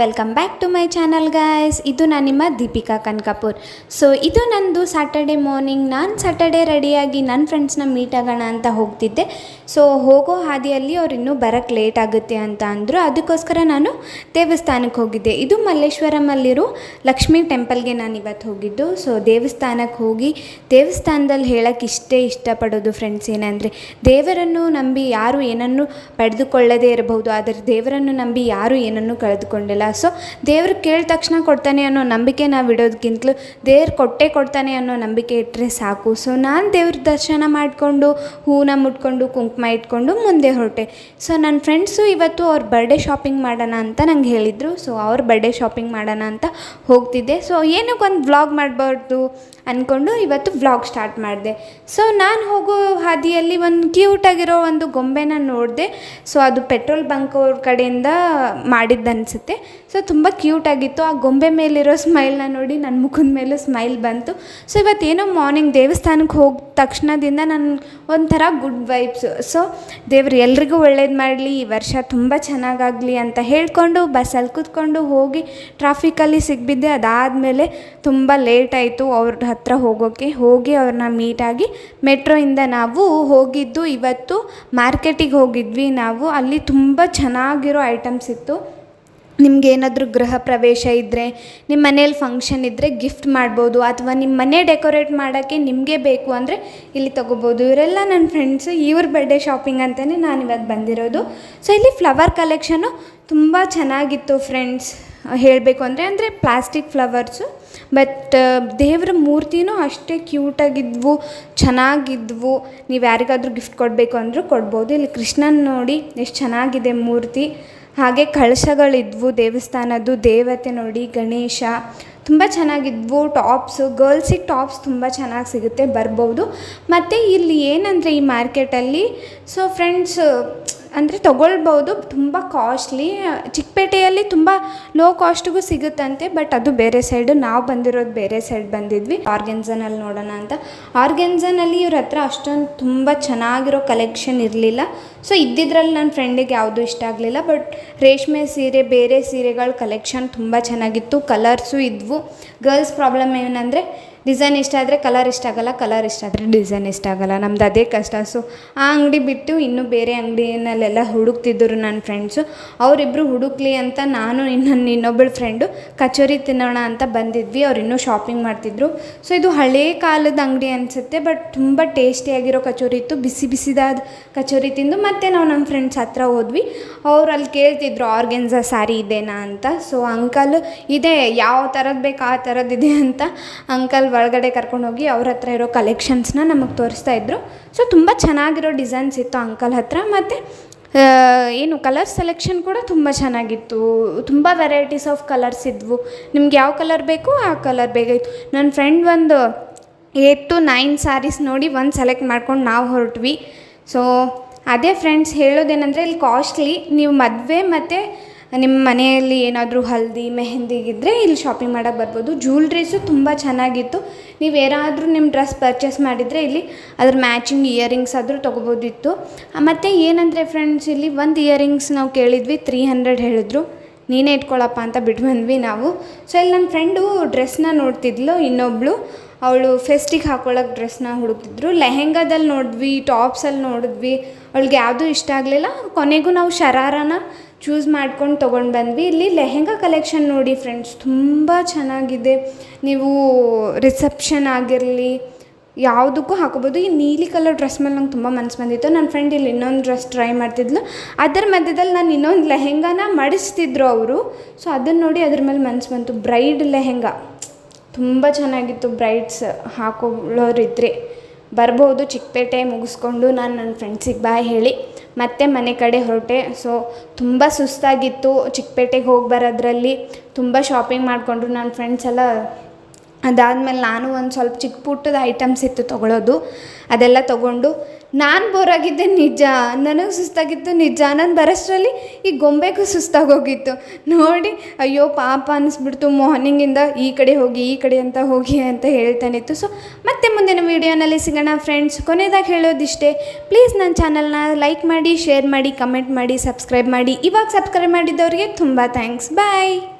Welcome back to my channel guys. ಇದು ನಾನು ನಿಮ್ಮ ದೀಪಿಕಾ ಕನಕಾಪುರ್. ಸೊ ಇದು ನಂದು ಸ್ಯಾಟರ್ಡೆ ಮಾರ್ನಿಂಗ್. ನಾನು ಸ್ಯಾಟರ್ಡೆ ರೆಡಿಯಾಗಿ ನನ್ನ ಫ್ರೆಂಡ್ಸ್ನ ಮೀಟ್ ಆಗೋಣ ಅಂತ ಹೋಗ್ತಿದ್ದೆ. ಸೊ ಹೋಗೋ ಹಾದಿಯಲ್ಲಿ ಅವ್ರು ಇನ್ನೂ ಬರೋಕ್ಕೆ ಲೇಟ್ ಆಗುತ್ತೆ ಅಂತ ಅಂದರು. ಅದಕ್ಕೋಸ್ಕರ ನಾನು ದೇವಸ್ಥಾನಕ್ಕೆ ಹೋಗಿದ್ದೆ. ಇದು ಮಲ್ಲೇಶ್ವರಮಲ್ಲಿರೋ ಲಕ್ಷ್ಮೀ ಟೆಂಪಲ್ಗೆ ನಾನು ಇವತ್ತು ಹೋಗಿದ್ದು. ಸೊ ದೇವಸ್ಥಾನಕ್ಕೆ ಹೋಗಿ ದೇವಸ್ಥಾನದಲ್ಲಿ ಹೇಳೋಕ್ಕೆ ಇಷ್ಟಪಡೋದು ಫ್ರೆಂಡ್ಸ್ ಏನಂದರೆ, ದೇವರನ್ನು ನಂಬಿ ಯಾರು ಏನನ್ನು ಪಡೆದುಕೊಳ್ಳದೇ ಇರಬಹುದು, ಆದರೆ ದೇವರನ್ನು ನಂಬಿ ಯಾರು ಏನನ್ನು ಕಳೆದುಕೊಂಡಿಲ್ಲ. ಸೊ ದೇವ್ರು ಕೇಳಿದ ತಕ್ಷಣ ಕೊಡ್ತಾನೆ ಅನ್ನೋ ನಂಬಿಕೆ ನಾವು ಇಡೋದಕ್ಕಿಂತಲೂ ದೇವ್ರು ಕೊಡ್ತಾನೆ ಅನ್ನೋ ನಂಬಿಕೆ ಇಟ್ಟರೆ ಸಾಕು. ಸೊ ನಾನು ದೇವ್ರ ದರ್ಶನ ಮಾಡಿಕೊಂಡು ಹೂನ ಮುಟ್ಕೊಂಡು ಕುಂಕುಮ ಇಟ್ಕೊಂಡು ಮುಂದೆ ಹೊರಟೆ. ಸೊ ನನ್ನ ಫ್ರೆಂಡ್ಸು ಇವತ್ತು ಅವ್ರ ಬರ್ಡೇ ಶಾಪಿಂಗ್ ಮಾಡೋಣ ಅಂತ ನಂಗೆ ಹೇಳಿದರು. ಸೊ ಅವ್ರ ಬರ್ಡೇ ಶಾಪಿಂಗ್ ಮಾಡೋಣ ಅಂತ ಹೋಗ್ತಿದ್ದೆ. ಸೊ ಏನಕ್ಕೊಂದು ವ್ಲಾಗ್ ಮಾಡಬಾರ್ದು ಅಂದ್ಕೊಂಡು ಇವತ್ತು ವ್ಲಾಗ್ ಸ್ಟಾರ್ಟ್ ಮಾಡಿದೆ. ಸೊ ನಾನು ಹೋಗೋ ಹಾದಿಯಲ್ಲಿ ಒಂದು ಕ್ಯೂಟಾಗಿರೋ ಒಂದು ಗೊಂಬೆನ ನೋಡಿದೆ. ಸೊ ಅದು ಪೆಟ್ರೋಲ್ ಬಂಕ್ ಅವ್ರ ಕಡೆಯಿಂದ ಮಾಡಿದ್ದನ್ಸುತ್ತೆ. ಸೊ ತುಂಬ ಕ್ಯೂಟಾಗಿತ್ತು. ಆ ಗೊಂಬೆ ಮೇಲಿರೋ ಸ್ಮೈಲ್ನ ನೋಡಿ ನನ್ನ ಮುಖದ ಮೇಲೂ ಸ್ಮೈಲ್ ಬಂತು. ಸೊ ಇವತ್ತೇನೋ ಮಾರ್ನಿಂಗ್ ದೇವಸ್ಥಾನಕ್ಕೆ ಹೋಗಿದ ತಕ್ಷಣದಿಂದ ನನ್ನ ಒಂಥರ ಗುಡ್ ವೈಬ್ಸ್. ಸೊ ದೇವ್ರು ಎಲ್ರಿಗೂ ಒಳ್ಳೇದು ಮಾಡಲಿ, ಈ ವರ್ಷ ತುಂಬ ಚೆನ್ನಾಗಾಗಲಿ ಅಂತ ಹೇಳ್ಕೊಂಡು ಬಸ್ಸಲ್ಲಿ ಕೂತ್ಕೊಂಡು ಹೋಗಿ ಟ್ರಾಫಿಕಲ್ಲಿ ಸಿಗ್ಬಿದ್ದೆ. ಅದಾದಮೇಲೆ ತುಂಬ ಲೇಟ್ ಆಯಿತು ಅವ್ರ ಹತ್ರ ಹೋಗಿ ಅವ್ರನ್ನ ಮೀಟಾಗಿ ಮೆಟ್ರೋಯಿಂದ ನಾವು ಹೋಗಿದ್ದು ಇವತ್ತು ಮಾರ್ಕೆಟಿಗೆ ಹೋಗಿದ್ವಿ ನಾವು. ಅಲ್ಲಿ ತುಂಬ ಚೆನ್ನಾಗಿರೋ ಐಟಮ್ಸ್ ಇತ್ತು. ನಿಮಗೇನಾದರೂ ಗೃಹ ಪ್ರವೇಶ ಇದ್ದರೆ, ನಿಮ್ಮ ಮನೇಲಿ ಫಂಕ್ಷನ್ ಇದ್ದರೆ ಗಿಫ್ಟ್ ಮಾಡ್ಬೋದು, ಅಥವಾ ನಿಮ್ಮ ಮನೆ ಡೆಕೋರೇಟ್ ಮಾಡೋಕ್ಕೆ ನಿಮಗೆ ಬೇಕು ಅಂದರೆ ಇಲ್ಲಿ ತೊಗೋಬೋದು. ಇವರೆಲ್ಲ ನನ್ನ ಫ್ರೆಂಡ್ಸು, ಇವ್ರ ಬರ್ಡೇ ಶಾಪಿಂಗ್ ಅಂತಲೇ ನಾನು ಇವಾಗ ಬಂದಿರೋದು. ಸೊ ಇಲ್ಲಿ ಫ್ಲವರ್ ಕಲೆಕ್ಷನ್ನು ತುಂಬ ಚೆನ್ನಾಗಿತ್ತು ಫ್ರೆಂಡ್ಸ್. ಹೇಳಬೇಕು ಅಂದರೆ ಪ್ಲಾಸ್ಟಿಕ್ ಫ್ಲವರ್ಸು, ಬಟ್ ದೇವರ ಮೂರ್ತಿನೂ ಅಷ್ಟೇ ಕ್ಯೂಟಾಗಿದ್ವು, ಚೆನ್ನಾಗಿದ್ವು. ನೀವು ಯಾರಿಗಾದರೂ ಗಿಫ್ಟ್ ಕೊಡಬೇಕು ಅಂದರೂ ಕೊಡ್ಬೋದು. ಇಲ್ಲಿ ಕೃಷ್ಣನ ನೋಡಿ ಎಷ್ಟು ಚೆನ್ನಾಗಿದೆ ಮೂರ್ತಿ. ಹಾಗೆ ಕಳಶಗಳಿದ್ವು ದೇವಸ್ಥಾನದ್ದು. ದೇವತೆ ನೋಡಿ ಗಣೇಶ ತುಂಬ ಚೆನ್ನಾಗಿದ್ವು. ಟಾಪ್ಸು, ಗರ್ಲ್ಸಿಗೆ ಟಾಪ್ಸ್ ತುಂಬ ಚೆನ್ನಾಗಿ ಸಿಗುತ್ತೆ, ಬರ್ಬೋದು. ಮತ್ತು ಇಲ್ಲಿ ಏನಂದರೆ ಈ ಮಾರ್ಕೆಟಲ್ಲಿ ಸೊ ಫ್ರೆಂಡ್ಸ್ ಅಂದರೆ ತೊಗೊಳ್ಬೋದು, ತುಂಬ ಕಾಸ್ಟ್ಲಿ. ಚಿಕ್ಕಪೇಟೆಯಲ್ಲಿ ತುಂಬ ಲೋ ಕಾಸ್ಟಿಗೂ ಸಿಗುತ್ತಂತೆ, ಬಟ್ ಅದು ಬೇರೆ ಸೈಡು. ನಾವು ಬಂದಿರೋದು ಬೇರೆ ಸೈಡ್ ಬಂದಿದ್ವಿ. ಆರ್ಗೆನ್ಸನಲ್ಲಿ ನೋಡೋಣ ಅಂತ. ಆರ್ಗೆನ್ಸನಲ್ಲಿ ಇವ್ರ ಹತ್ರ ಅಷ್ಟೊಂದು ತುಂಬ ಚೆನ್ನಾಗಿರೋ ಕಲೆಕ್ಷನ್ ಇರಲಿಲ್ಲ. ಸೊ ಇದ್ದಿದ್ರಲ್ಲಿ ನನ್ನ ಫ್ರೆಂಡಿಗೆ ಯಾವುದೂ ಇಷ್ಟ ಆಗಲಿಲ್ಲ. ಬಟ್ ರೇಷ್ಮೆ ಸೀರೆ, ಬೇರೆ ಸೀರೆಗಳ ಕಲೆಕ್ಷನ್ ತುಂಬ ಚೆನ್ನಾಗಿತ್ತು. ಕಲರ್ಸು ಇದ್ವು. ಗರ್ಲ್ಸ್ ಪ್ರಾಬ್ಲಮ್ ಏನಂದರೆ ಡಿಸೈನ್ ಇಷ್ಟ ಆದರೆ ಕಲರ್ ಇಷ್ಟ ಆಗೋಲ್ಲ, ಕಲರ್ ಇಷ್ಟ ಆದರೆ ಡಿಸೈನ್ ಇಷ್ಟ ಆಗೋಲ್ಲ. ನಮ್ದು ಅದೇ ಕಷ್ಟ. ಸೊ ಆ ಅಂಗಡಿ ಬಿಟ್ಟು ಇನ್ನೂ ಬೇರೆ ಅಂಗಡಿನಲ್ಲೆಲ್ಲ ಹುಡುಕ್ತಿದ್ದರು ನನ್ನ ಫ್ರೆಂಡ್ಸು. ಅವರಿಬ್ಬರು ಹುಡುಕ್ಲಿ ಅಂತ ನಾನು ಇನ್ನೊಬ್ಬಳು ಫ್ರೆಂಡು ಕಚೋರಿ ತಿನ್ನೋಣ ಅಂತ ಬಂದಿದ್ವಿ. ಅವ್ರು ಇನ್ನೂ ಶಾಪಿಂಗ್ ಮಾಡ್ತಿದ್ರು. ಸೊ ಇದು ಹಳೇ ಕಾಲದ ಅಂಗಡಿ ಅನಿಸುತ್ತೆ, ಬಟ್ ತುಂಬ ಟೇಸ್ಟಿಯಾಗಿರೋ ಕಚೋರಿ ಇತ್ತು. ಬಿಸಿದಾದ ಕಚೋರಿ ತಿಂದು ಮತ್ತೆ ನಾವು ನಮ್ಮ ಫ್ರೆಂಡ್ಸ್ ಹತ್ರ ಹೋದ್ವಿ. ಅವ್ರು ಅಲ್ಲಿ ಕೇಳ್ತಿದ್ರು ಆರ್ಗೆನ್ಸಾ ಸ್ಯಾರಿ ಇದೆನಾ ಅಂತ. ಸೊ ಅಂಕಲ್ ಇದೆ, ಯಾವ ಥರದ್ದು ಬೇಕು ಆ ಥರದ್ದಿದೆ ಅಂತ ಅಂಕಲ್ ಒಳಗಡೆ ಕರ್ಕೊಂಡೋಗಿ ಅವ್ರ ಹತ್ರ ಇರೋ ಕಲೆಕ್ಷನ್ಸ್ನ ನಮಗೆ ತೋರಿಸ್ತಾ ಇದ್ರು. ಸೊ ತುಂಬ ಚೆನ್ನಾಗಿರೋ ಡಿಸೈನ್ಸ್ ಇತ್ತು ಅಂಕಲ್ ಹತ್ರ. ಮತ್ತು ಏನು ಕಲರ್ ಸೆಲೆಕ್ಷನ್ ಕೂಡ ತುಂಬ ಚೆನ್ನಾಗಿತ್ತು. ತುಂಬ ವೆರೈಟೀಸ್ ಆಫ್ ಕಲರ್ಸ್ ಇದ್ವು. ನಿಮ್ಗೆ ಯಾವ ಕಲರ್ ಬೇಕು ಆ ಕಲರ್ ಬೇಕಾಗಿತ್ತು. ನನ್ನ ಫ್ರೆಂಡ್ ಒಂದು 8 to 9 ಸ್ಯಾರೀಸ್ ನೋಡಿ ಒಂದು ಸೆಲೆಕ್ಟ್ ಮಾಡ್ಕೊಂಡು ನಾವು ಹೊರಟ್ವಿ. ಸೊ ಅದೇ ಫ್ರೆಂಡ್ಸ್ ಹೇಳೋದೇನೆಂದರೆ, ಇಲ್ಲಿ ಕಾಸ್ಟ್ಲಿ. ನೀವು ಮದುವೆ ಮತ್ತು ನಿಮ್ಮ ಮನೆಯಲ್ಲಿ ಏನಾದರೂ ಹಲ್ದಿ ಮೆಹಂದಿಗಿದ್ದರೆ ಇಲ್ಲಿ ಶಾಪಿಂಗ್ ಮಾಡೋಕ್ಕೆ ಬರ್ಬೋದು. ಜ್ಯುವೆಲ್ರೀಸು ತುಂಬ ಚೆನ್ನಾಗಿತ್ತು. ನೀವು ಏನಾದರೂ ನಿಮ್ಮ ಡ್ರೆಸ್ ಪರ್ಚೇಸ್ ಮಾಡಿದರೆ ಇಲ್ಲಿ ಅದ್ರ ಮ್ಯಾಚಿಂಗ್ ಇಯರಿಂಗ್ಸ್ ಆದರೂ ತೊಗೋಬೋದಿತ್ತು. ಮತ್ತು ಏನಂದರೆ ಫ್ರೆಂಡ್ಸ್, ಇಲ್ಲಿ ಒಂದು ಇಯರಿಂಗ್ಸ್ ನಾವು ಕೇಳಿದ್ವಿ, 300 ಹೇಳಿದ್ರು. ನೀನೇ ಇಟ್ಕೊಳ್ಳಪ್ಪ ಅಂತ ಬಿಟ್ಟು ಬಂದ್ವಿ ನಾವು. ಸೊ ಇಲ್ಲಿ ನನ್ನ ಫ್ರೆಂಡು ಡ್ರೆಸ್ನ ನೋಡ್ತಿದ್ಲು, ಇನ್ನೊಬ್ಳು ಅವಳು ಫೆಸ್ಟಿಗೆ ಹಾಕೊಳ್ಳೋಕೆ ಡ್ರೆಸ್ನ ಹುಡುಕ್ತಿದ್ರು. ಲೆಹೆಂಗಾದಲ್ಲಿ ನೋಡಿದ್ವಿ, ಟಾಪ್ಸಲ್ಲಿ ನೋಡಿದ್ವಿ. ಅವಳಿಗೆ ಯಾವುದೂ ಇಷ್ಟ ಆಗಲಿಲ್ಲ. ಕೊನೆಗೂ ನಾವು ಶರಾರನ ಚೂಸ್ ಮಾಡ್ಕೊಂಡು ತೊಗೊಂಡು ಬಂದ್ವಿ. ಇಲ್ಲಿ ಲೆಹೆಂಗಾ ಕಲೆಕ್ಷನ್ ನೋಡಿ ಫ್ರೆಂಡ್ಸ್, ತುಂಬ ಚೆನ್ನಾಗಿದೆ. ನೀವು ರಿಸೆಪ್ಷನ್ ಆಗಿರಲಿ ಯಾವುದಕ್ಕೂ ಹಾಕೋಬೋದು. ಈ ನೀಲಿ ಕಲರ್ ಡ್ರೆಸ್ ಮೇಲೆ ನಂಗೆ ತುಂಬ ಮನಸ್ಸು ಬಂದಿತ್ತು. ನನ್ನ ಫ್ರೆಂಡ್ ಇಲ್ಲಿ ಇನ್ನೊಂದು ಡ್ರೆಸ್ ಟ್ರೈ ಮಾಡ್ತಿದ್ಲು. ಅದರ ಮಧ್ಯದಲ್ಲಿ ನಾನು ಇನ್ನೊಂದು ಲೆಹೆಂಗಾನ ಮಾಡಿಸ್ತಿದ್ರು ಅವರು. ಸೊ ಅದನ್ನು ನೋಡಿ ಅದ್ರ ಮೇಲೆ ಮನಸ್ಸು ಬಂತು. ಬ್ರೈಡ್ ಲೆಹೆಂಗಾ ತುಂಬ ಚೆನ್ನಾಗಿತ್ತು. ಬ್ರೈಡ್ಸ್ ಹಾಕೊಳ್ಳೋರಿದ್ದರೆ ಬರ್ಬೋದು. ಚಿಕ್ಕಪೇಟೆ ಮುಗಿಸ್ಕೊಂಡು ನಾನು ನನ್ನ ಫ್ರೆಂಡ್ಸಿಗೆ ಬಾಯ್ ಹೇಳಿ ಮತ್ತೆ ಮನೆ ಕಡೆ ಹೊರಟೆ. ಸೊ ತುಂಬ ಸುಸ್ತಾಗಿತ್ತು ಚಿಕ್ಕಪೇಟೆಗೆ ಹೋಗಿ ಬರೋದ್ರಲ್ಲಿ. ತುಂಬ ಶಾಪಿಂಗ್ ಮಾಡಿಕೊಂಡ್ರು ನನ್ನ ಫ್ರೆಂಡ್ಸ್ ಎಲ್ಲ. ಅದಾದಮೇಲೆ ನಾನು ಒಂದು ಸ್ವಲ್ಪ ಚಿಕ್ಕ ಪುಟ್ಟದ ಐಟಮ್ಸ್ ಇತ್ತು ತೊಗೊಳೋದು, ಅದೆಲ್ಲ ತೊಗೊಂಡು ನಾನು ಬೋರಾಗಿದ್ದೆ ನಿಜ, ನನಗೆ ಸುಸ್ತಾಗಿತ್ತು ನಿಜ. ನಾನು ಬರೋಷ್ಟರಲ್ಲಿ ಈ ಗೊಂಬೆಗೂ ಸುಸ್ತಾಗೋಗಿತ್ತು ನೋಡಿ. ಅಯ್ಯೋ ಪಾಪ ಅನ್ನಿಸ್ಬಿಡ್ತು. ಮಾರ್ನಿಂಗಿಂದ ಈ ಕಡೆ ಹೋಗಿ ಈ ಕಡೆ ಅಂತ ಹೇಳ್ತಾನಿತ್ತು. ಸೊ ಮತ್ತೆ ಮುಂದಿನ ವೀಡಿಯೋನಲ್ಲಿ ಸಿಗೋಣ ಫ್ರೆಂಡ್ಸ್. ಕೊನೆಯದಾಗಿ ಹೇಳೋದಿಷ್ಟೇ, ಪ್ಲೀಸ್ ನನ್ನ ಚಾನಲ್ನ ಲೈಕ್ ಮಾಡಿ, ಶೇರ್ ಮಾಡಿ, ಕಮೆಂಟ್ ಮಾಡಿ, ಸಬ್ಸ್ಕ್ರೈಬ್ ಮಾಡಿ. ಇವಾಗ ಸಬ್ಸ್ಕ್ರೈಬ್ ಮಾಡಿದ್ದವ್ರಿಗೆ ತುಂಬ ಥ್ಯಾಂಕ್ಸ್. ಬಾಯ್.